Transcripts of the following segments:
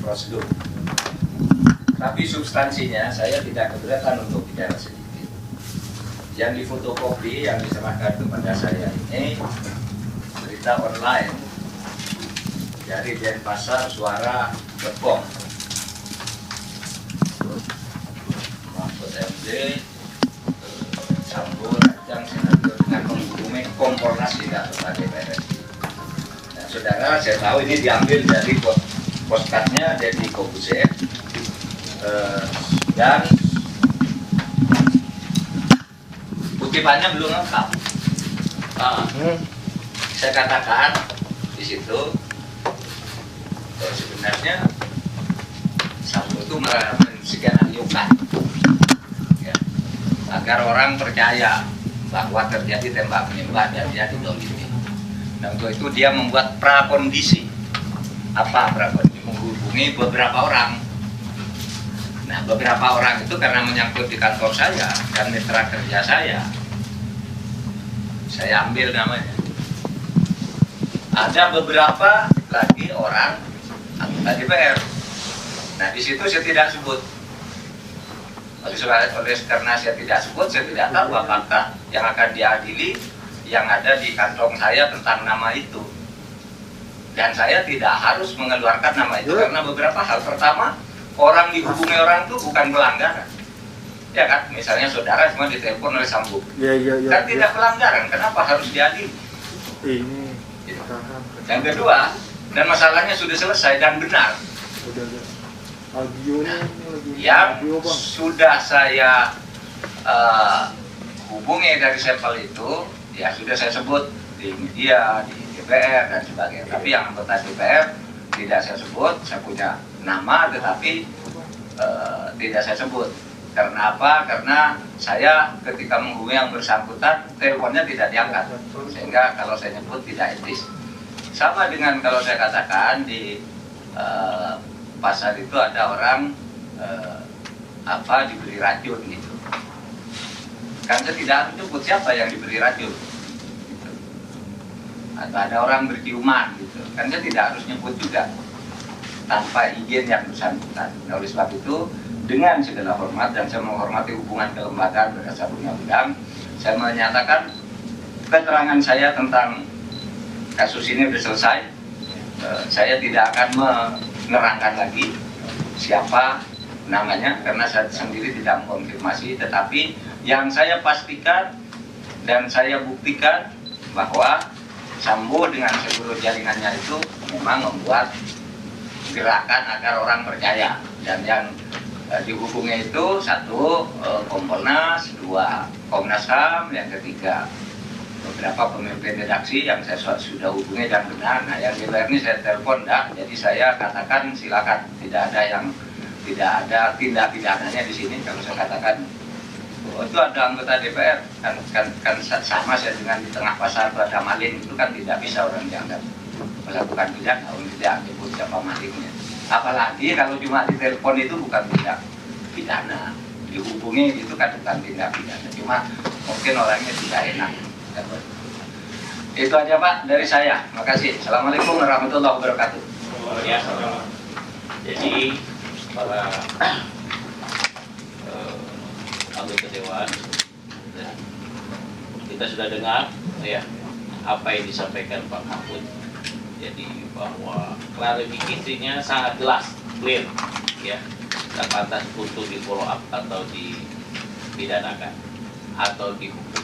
prosedur. Tapi substansinya saya tidak keberatan untuk bicara sedikit. Yang difotokopi, yang diserahkan kepada saya ini berita online dari Denpasar Suara.com. Mahfud MD Sambo Rajang Senator dengan menghubungi Kompolnas tidak sebagai PRS. Nah, saudara, saya tahu ini diambil dari postcardnya dari Kobuse dan kutipannya belum lengkap. Saya katakan di situ sebenarnya Sambo itu mensenariokan ya, agar orang percaya bahwa terjadi tembak menembak dan dia didolimi. Dan untuk itu dia membuat prakondisi. Apa prakondisi? Menghubungi beberapa orang. Nah, beberapa orang itu karena menyangkut di kantor saya dan mitra kerja saya ambil namanya. Ada beberapa lagi orang anggota DPR. Nah, di situ saya tidak sebut. Karena saya tidak sebut, saya tidak tahu apakah yang akan diadili yang ada di kantong saya tentang nama itu. Dan saya tidak harus mengeluarkan nama itu karena beberapa hal. Pertama, orang dihubungi orang itu bukan pelanggaran. Ya kan, misalnya saudara cuma ditelepon oleh Sambo. Kan tidak pelanggaran, kenapa harus diadili? Ini. Gitu. Yang kedua, dan masalahnya sudah selesai dan benar. Yang sudah saya hubungi dari sampel itu, ya sudah saya sebut di media, di DPR dan sebagainya. Tapi yang anggota DPR tidak saya sebut, saya punya nama tetapi tidak saya sebut. Karena apa? Karena saya ketika menghubungi yang bersangkutan, teleponnya tidak diangkat. Sehingga kalau saya nyebut tidak etis. Sama dengan kalau saya katakan di pasar itu ada orang diberi racun gitu. Kan saya tidak harus nyebut siapa yang diberi racun. Gitu. Atau ada orang berciuman gitu. Kan saya tidak harus nyebut juga tanpa izin yang bersangkutan. Nah, oleh sebab itu dengan segala hormat dan saya menghormati hubungan kelembagaan berdasar undang-undang, saya menyatakan keterangan saya tentang kasus ini sudah selesai. Saya tidak akan menerangkan lagi siapa namanya karena saya sendiri tidak mengkonfirmasi, tetapi yang saya pastikan dan saya buktikan bahwa Sambo dengan seluruh jaringannya itu memang membuat gerakan agar orang percaya. Dan yang dihubungi itu satu Kompolnas, dua Komnas HAM, yang ketiga beberapa pemimpin redaksi yang saya sudah hubungi dan benar. Nah, yang DPR ini saya telepon dah, jadi saya katakan silakan, tidak ada tindak pidananya di sini. Kalau saya katakan itu ada anggota DPR kan sama saya dengan di tengah pasar ada maling, itu kan tidak bisa orang dianggap melakukan pidana kalau tidak disebut siapa malingnya. Apalagi kalau cuma ditelepon itu bukan tindak pidana, dihubungi itu kan bukan tindak pidana, cuma mungkin orangnya tidak enak. Itu aja Pak dari saya. Makasih. Assalamualaikum warahmatullahi wabarakatuh. Ya, jadi para anggota dewan, kita sudah dengar ya apa yang disampaikan Pak Mahfud. Jadi bahwa klarifikasinya sangat jelas, clear, ya, tidak pantas untuk di follow up atau dipidanakan atau dihukum.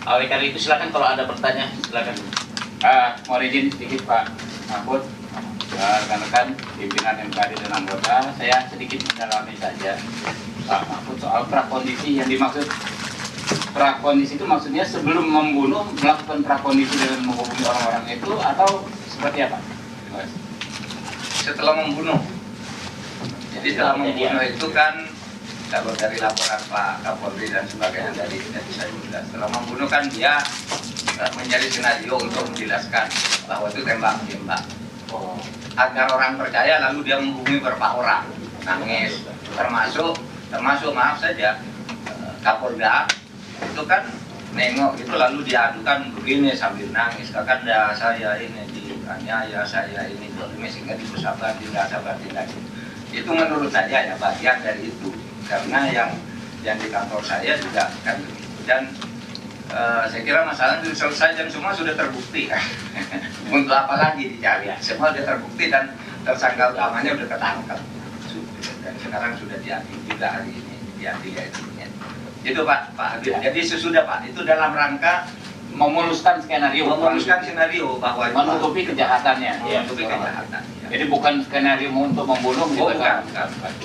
Oleh karena itu silakan kalau ada pertanyaan silakan. Mohon izin sedikit Pak Mahfud, rekan-rekan pimpinan MKD dan anggota, saya sedikit mendalami saja Pak Mahfud soal prakondisi yang dimaksud. Prakondisi itu maksudnya sebelum membunuh melakukan prakondisi dengan menghubungi orang-orang itu atau seperti apa? Setelah membunuh. Jadi setelah membunuh itu kan kalau dari laporan Pak Kapolri dan sebagainya dari saya juga, setelah membunuh kan dia menjadi senario untuk menjelaskan bahwa itu tembak-tembak. Agar orang percaya, lalu dia menghubungi beberapa orang, nangis, termasuk maaf saja Kapolda itu kan nengok itu lalu diadukan begini sambil nangis, kakanda saya ini dianiaya, saya ini dolimi sehingga dipesabar, tidak sabar, tidak gitu. Itu menurut saya ya bagian dari itu, karena yang di kantor saya juga kan begitu. Dan saya kira masalah itu selesai dan semua sudah terbukti. Untuk apa lagi dicari? Semua sudah terbukti dan tersangka utamanya sudah ketangkap. Dan sekarang sudah diambil juga hari ini, diambil gajinya. Itu Pak Habib. Jadi sesudah Pak, itu dalam rangka Memuluskan skenario bahwa itu menutupi kejahatannya. menutupi kejahatan. Jadi bukan skenario untuk membunuh gitu kan?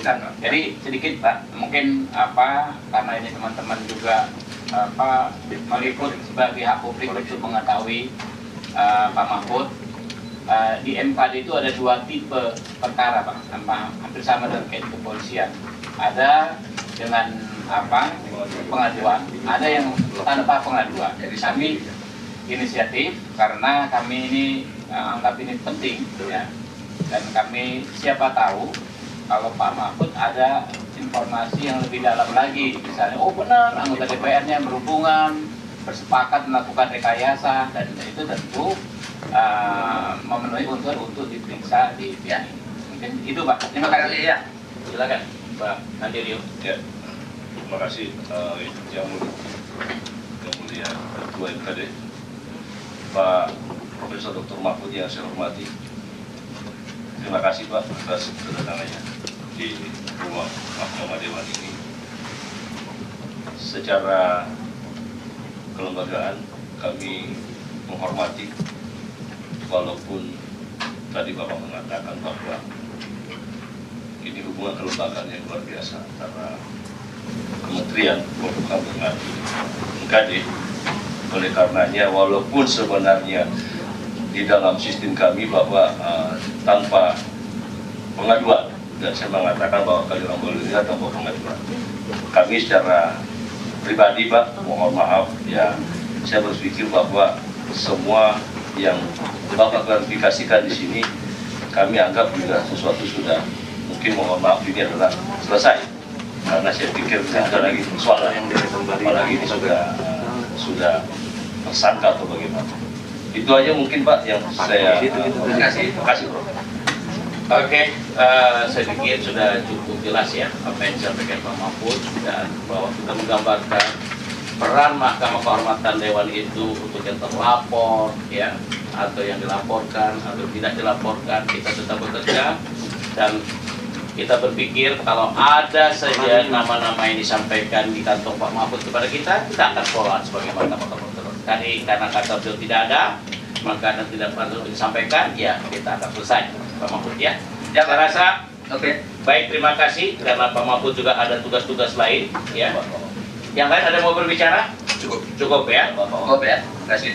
Bukan. Jadi sedikit Pak, mungkin karena ini teman-teman juga meliput sebagai hak publik untuk mengetahui Pak Mahfud, di MKD itu ada 2 tipe perkara Pak, hampir sama dengan kayak di kepolisian. Ada dengan pengaduan, ada yang tanpa pengaduan. Jadi kami inisiatif karena kami ini anggap ini penting ya, dan kami siapa tahu kalau Pak Mahfud ada informasi yang lebih dalam lagi, misalnya benar anggota DPR-nya berhubungan, bersepakat melakukan rekayasa, dan itu tentu memenuhi unsur untuk diperiksa di pihak ini. Mungkin itu Pak. Terima kasih ya. Silakan Pak Andirio. Ya, terima kasih yang mulia Ketua MKD, Pak Profesor Dr. Mahfud yang saya hormati. Terima kasih Pak atas kedatangannya di rumah Mahkamah Dewan ini. Secara kelembagaan kami menghormati, walaupun tadi Bapak mengatakan bahwa ini hubungan kelembagaan yang luar biasa antara Kementerian Polhukam dengan MKD. Oleh karenanya, walaupun sebenarnya di dalam sistem kami bahwa tanpa pengaduan, dan saya mengatakan bahwa kali orang boleh lihat tanpa pengaduan, kami secara pribadi Pak, mohon maaf ya, saya berpikir bahwa semua yang Bapak klarifikasikan di sini kami anggap juga sesuatu sudah, mungkin mohon maaf ini adalah selesai, karena saya pikir tidak ada lagi persoalan yang apalagi ini sudah tersangka atau bagaimana. Itu aja mungkin Pak yang saya terima kasih Bro. Oke, saya pikir sudah cukup jelas ya apa yang disampaikan Pak Mahfud, dan bahwa kita menggambarkan peran Mahkamah Kehormatan Dewan itu untuk yang terlapor ya, atau yang dilaporkan atau tidak dilaporkan, kita tetap bekerja, dan kita berpikir kalau ada saja nama-nama yang disampaikan di kantong Pak Mahfud kepada kita akan follow sebagai Mahkamah Kehormatan. Tadi karena kata beliau tidak ada, maka dan tidak perlu disampaikan, ya kita akan selesai Pak Mahfud ya. Saya rasa baik, terima kasih karena Pak Mahfud juga ada tugas-tugas lain ya. Yang lain ada mau berbicara? Cukup ya. Terima kasih.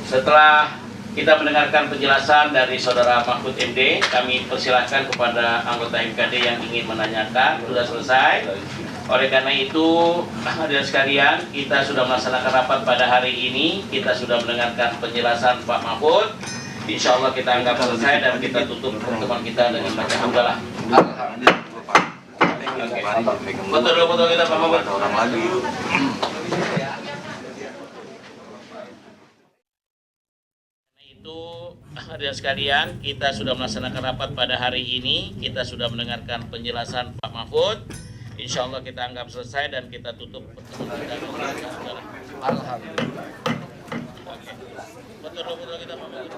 Setelah kita mendengarkan penjelasan dari Saudara Mahfud MD, kami persilahkan kepada anggota MKD yang ingin menanyakan. Sudah selesai. Oleh karena itu, hadirin sekalian, kita sudah melaksanakan rapat pada hari ini. Kita sudah mendengarkan penjelasan Pak Mahfud. Insya Allah kita anggap selesai dan kita tutup pertemuan kita dengan baca hamdalah. Foto kita Pak Mahfud. Itu hadirin sekalian, kita sudah melaksanakan rapat pada hari ini. Kita sudah mendengarkan penjelasan Pak Mahfud. Insya Allah kita anggap selesai dan kita tutup pertemuan kita dengan baca hamdalah. Alhamdulillah. Foto kita Pak Mahfud.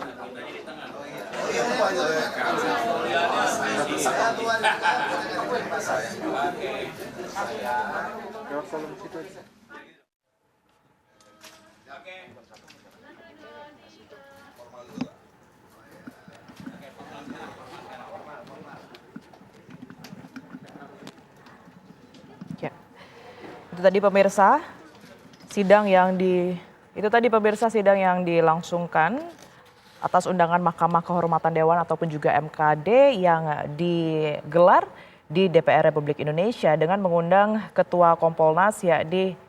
Ya. Itu tadi pemirsa sidang yang dilangsungkan atas undangan Mahkamah Kehormatan Dewan ataupun juga MKD yang digelar di DPR Republik Indonesia dengan mengundang Ketua Kompolnas yakni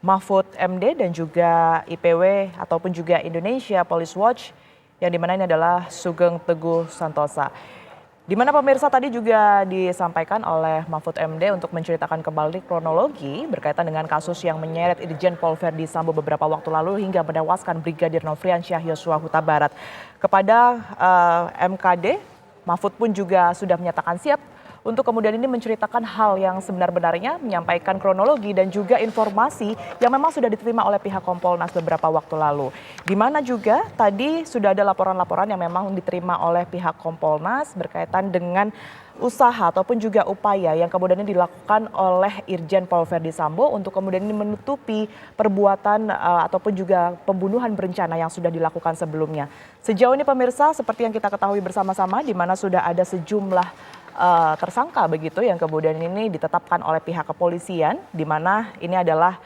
Mahfud MD dan juga IPW ataupun juga Indonesia Police Watch yang dimana ini adalah Sugeng Teguh Santosa. Di mana pemirsa tadi juga disampaikan oleh Mahfud MD untuk menceritakan kembali kronologi berkaitan dengan kasus yang menyeret Irjen Pol Verdi Sambo beberapa waktu lalu hingga menewaskan Brigadir Nofriansyah Yosua Huta Barat. Kepada MKD, Mahfud pun juga sudah menyatakan siap untuk kemudian ini menceritakan hal yang sebenar-benarnya, menyampaikan kronologi dan juga informasi yang memang sudah diterima oleh pihak Kompolnas beberapa waktu lalu. Di mana juga tadi sudah ada laporan-laporan yang memang diterima oleh pihak Kompolnas berkaitan dengan usaha ataupun juga upaya yang kemudian ini dilakukan oleh Irjen Paul Verdi Sambo untuk kemudian ini menutupi perbuatan ataupun juga pembunuhan berencana yang sudah dilakukan sebelumnya. Sejauh ini pemirsa, seperti yang kita ketahui bersama-sama, di mana sudah ada sejumlah tersangka begitu yang kemudian ini ditetapkan oleh pihak kepolisian, di mana ini adalah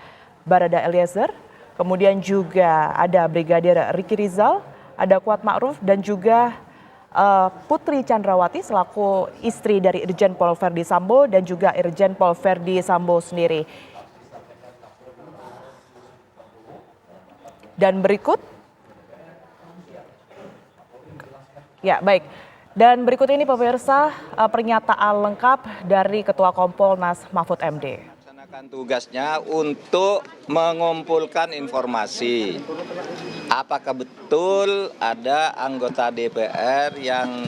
Barada Eliezer, kemudian juga ada Brigadir Ricky Rizal, ada Kuat Ma'ruf dan juga Putri Chandrawati selaku istri dari Irjen Paul Verdi Sambo dan juga Irjen Paul Verdi Sambo sendiri. Dan berikut, ya baik. Dan berikut ini pemirsa pernyataan lengkap dari Ketua Kompolnas Mahfud MD. Tugasnya untuk mengumpulkan informasi. Apakah betul ada anggota DPR yang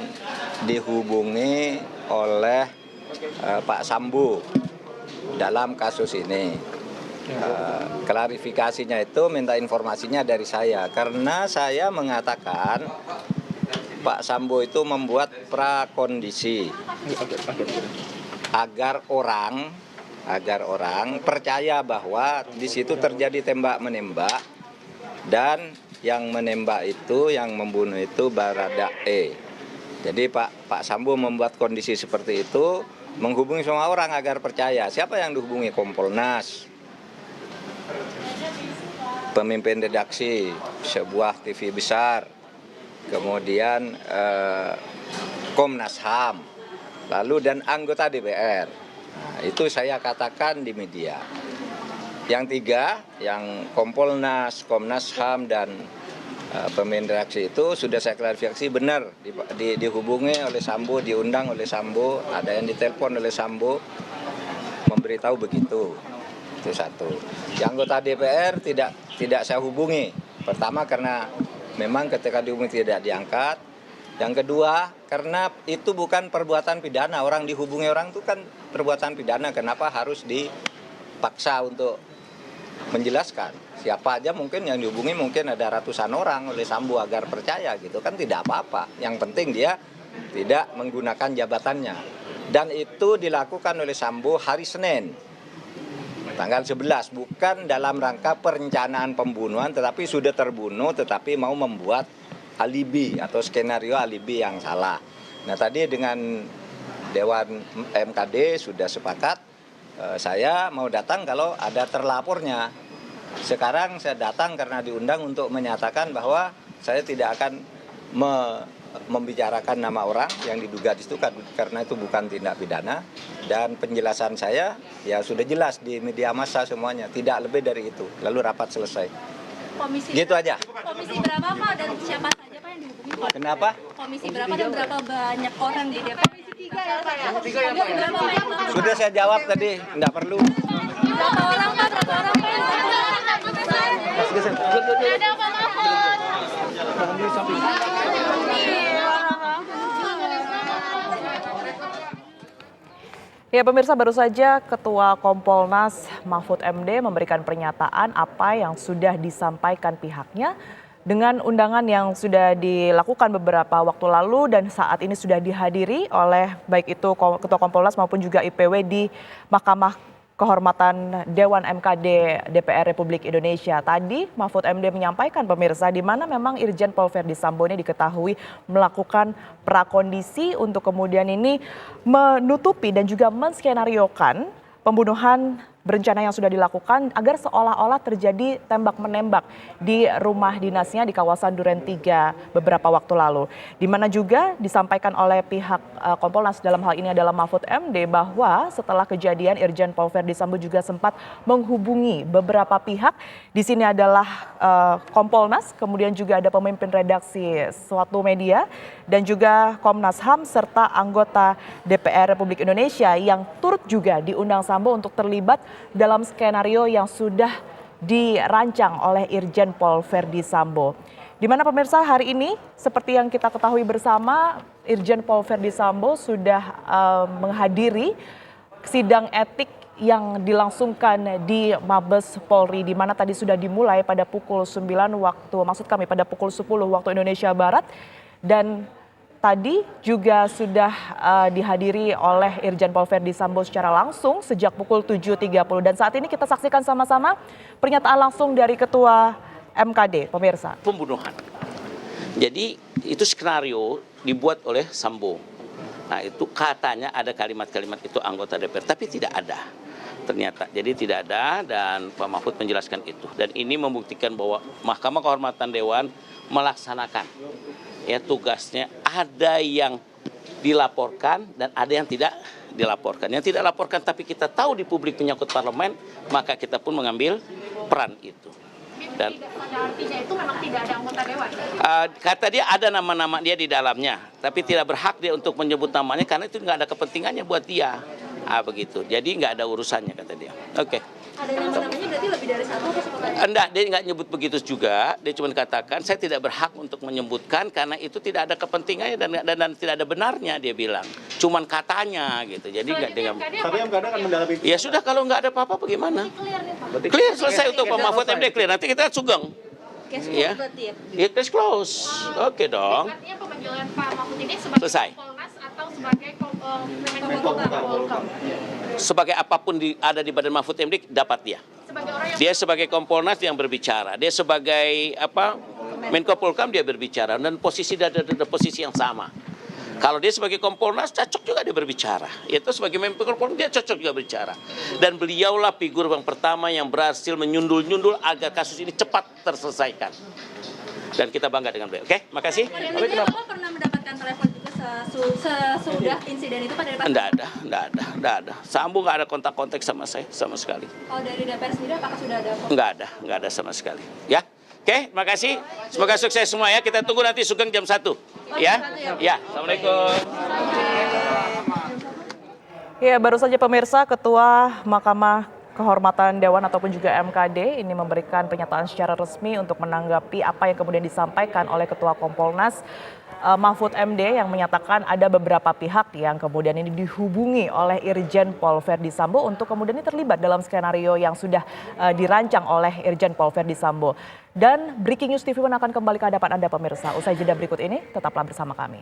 dihubungi oleh Pak Sambo dalam kasus ini? Klarifikasinya itu minta informasinya dari saya, karena saya mengatakan Pak Sambo itu membuat prakondisi agar orang percaya bahwa di situ terjadi tembak-menembak dan yang menembak itu, yang membunuh itu Barada E. Jadi Pak Sambo membuat kondisi seperti itu, menghubungi semua orang agar percaya. Siapa yang dihubungi? Kompolnas, pemimpin redaksi sebuah TV besar, kemudian Komnas HAM, lalu dan anggota DPR. Nah, itu saya katakan di media. Yang tiga, yang Kompolnas, Komnas HAM, dan pemimpin redaksi itu sudah saya klarifikasi benar dihubungi oleh Sambo, diundang oleh Sambo, ada yang ditelepon oleh Sambo, memberitahu begitu. Itu satu. Yang anggota DPR tidak saya hubungi. Pertama karena memang ketika dihubungi tidak diangkat. Yang kedua, karena itu bukan perbuatan pidana. Orang dihubungi orang itu kan perbuatan pidana. Kenapa harus dipaksa untuk menjelaskan? Siapa aja mungkin yang dihubungi, mungkin ada ratusan orang oleh Sambo agar percaya gitu kan, tidak apa-apa. Yang penting dia tidak menggunakan jabatannya. Dan itu dilakukan oleh Sambo hari Senin, tanggal 11. Bukan dalam rangka perencanaan pembunuhan, tetapi sudah terbunuh, tetapi mau membuat alibi atau skenario alibi yang salah. Nah tadi dengan Dewan MKD sudah sepakat, saya mau datang kalau ada terlapornya. Sekarang saya datang karena diundang untuk menyatakan bahwa saya tidak akan membicarakan nama orang yang diduga di situ karena itu bukan tindak pidana, dan penjelasan saya ya sudah jelas di media massa semuanya, tidak lebih dari itu. Lalu rapat selesai. Komisi gitu aja. Komisi berapa Pak dan siapa saja Pak yang dihubungi Pak? Kenapa? Komisi berapa dan berapa banyak orang di DPR? Komisi 3 ya Pak ya? Komisi berapa banyak orang? Sudah saya jawab tadi, enggak perlu. Berapa orang Pak? Berapa orang Pak? Ada Pak Mahfud. Ya pemirsa, baru saja Ketua Kompolnas Mahfud MD memberikan pernyataan apa yang sudah disampaikan pihaknya dengan undangan yang sudah dilakukan beberapa waktu lalu dan saat ini sudah dihadiri oleh baik itu Ketua Kompolnas maupun juga IPW di Mahkamah Kehormatan Dewan MKD DPR Republik Indonesia. Tadi Mahfud MD menyampaikan pemirsa di mana memang Irjen Paul Verdi Sambo ini diketahui melakukan prakondisi untuk kemudian ini menutupi dan juga menskenariokan pembunuhan berencana yang sudah dilakukan agar seolah-olah terjadi tembak-menembak di rumah dinasnya di kawasan Duren 3 beberapa waktu lalu. Di mana juga disampaikan oleh pihak Kompolnas dalam hal ini adalah Mahfud MD bahwa setelah kejadian Irjen Paul Verdi Sambo juga sempat menghubungi beberapa pihak. Di sini adalah Kompolnas, kemudian juga ada pemimpin redaksi suatu media dan juga Komnas HAM serta anggota DPR Republik Indonesia yang turut juga diundang Sambo untuk terlibat dalam skenario yang sudah dirancang oleh Irjen Paul Verdi Sambo. Di mana pemirsa hari ini seperti yang kita ketahui bersama, Irjen Pol Verdi Sambo sudah menghadiri sidang etik yang dilangsungkan di Mabes Polri, di mana tadi sudah dimulai pada pukul 9 pada pukul 10 waktu Indonesia Barat, dan tadi juga sudah dihadiri oleh Irjen Pol Verdi Sambo secara langsung sejak pukul 7.30, dan saat ini kita saksikan sama-sama pernyataan langsung dari Ketua MKD, pemirsa. Pembunuhan. Jadi itu skenario dibuat oleh Sambo. Nah itu katanya ada kalimat-kalimat itu anggota DPR, tapi tidak ada ternyata. Jadi tidak ada, dan Pak Mahfud menjelaskan itu. Dan ini membuktikan bahwa Mahkamah Kehormatan Dewan melaksanakan ya tugasnya. Ada yang dilaporkan dan ada yang tidak dilaporkan. Yang tidak laporkan tapi kita tahu di publik menyangkut parlemen, maka kita pun mengambil peran itu. Dan artinya itu memang tidak ada anggota dewan. Kata dia ada nama-nama dia di dalamnya, tapi tidak berhak dia untuk menyebut namanya karena itu nggak ada kepentingannya buat dia. Begitu. Jadi nggak ada urusannya kata dia. Oke. Ada nama-namanya berarti lebih dari satu atau seperti Enggak, dia nggak nyebut begitu juga. Dia cuma katakan saya tidak berhak untuk menyebutkan karena itu tidak ada kepentingannya dan tidak ada benarnya, dia bilang. Cuman katanya gitu. Jadi nggak dengan. Tapi MKD akan mendalami. Ya sudah, kalau nggak ada apa-apa bagaimana? clear nih Pak. Clear, selesai untuk Pak Mahfud MD clear. Nanti kita sugeng. Case Ya. berarti ya. Ya, case close. Oke dong. Artinya pemanggilan Pak Mahfud ini sebagai Selesai. Kompolnas atau sebagai Menko Sebagai apapun ada di Badan Mahfud MD dapat dia. sebagai orang yang Dia sebagai Kompolnas yang berbicara. Dia sebagai Menko Polhukam dia berbicara, dan posisi ada posisi yang sama. Kalau dia sebagai Kompolnas cocok juga dia berbicara. Itu sebagai Menko Polhukam dia cocok juga berbicara. Dan beliaulah figur yang pertama yang berhasil menyundul-nyundul agar kasus ini cepat terselesaikan. Dan kita bangga dengan beliau. Oke, makasih. Artinya Bapak pernah mendapatkan telepon juga sesudah insiden itu pada Pak? Enggak ada. Sambo nggak ada kontak-kontak sama saya sama sekali. Kalau dari DPR sendiri apakah sudah ada? Nggak ada sama sekali. Ya, oke, makasih. Semoga sukses semua ya. Kita tunggu nanti sugeng jam 1. Ya, ya. Assalamualaikum. Ya, baru saja pemirsa, Ketua Mahkamah Kehormatan Dewan ataupun juga MKD ini memberikan pernyataan secara resmi untuk menanggapi apa yang kemudian disampaikan oleh Ketua Kompolnas Mahfud MD, yang menyatakan ada beberapa pihak yang kemudian ini dihubungi oleh Irjen Pol Verdi Sambo untuk kemudian ini terlibat dalam skenario yang sudah dirancang oleh Irjen Pol Verdi Sambo. Dan Breaking News TV akan kembali ke hadapan Anda pemirsa. Usai jeda berikut ini, tetaplah bersama kami.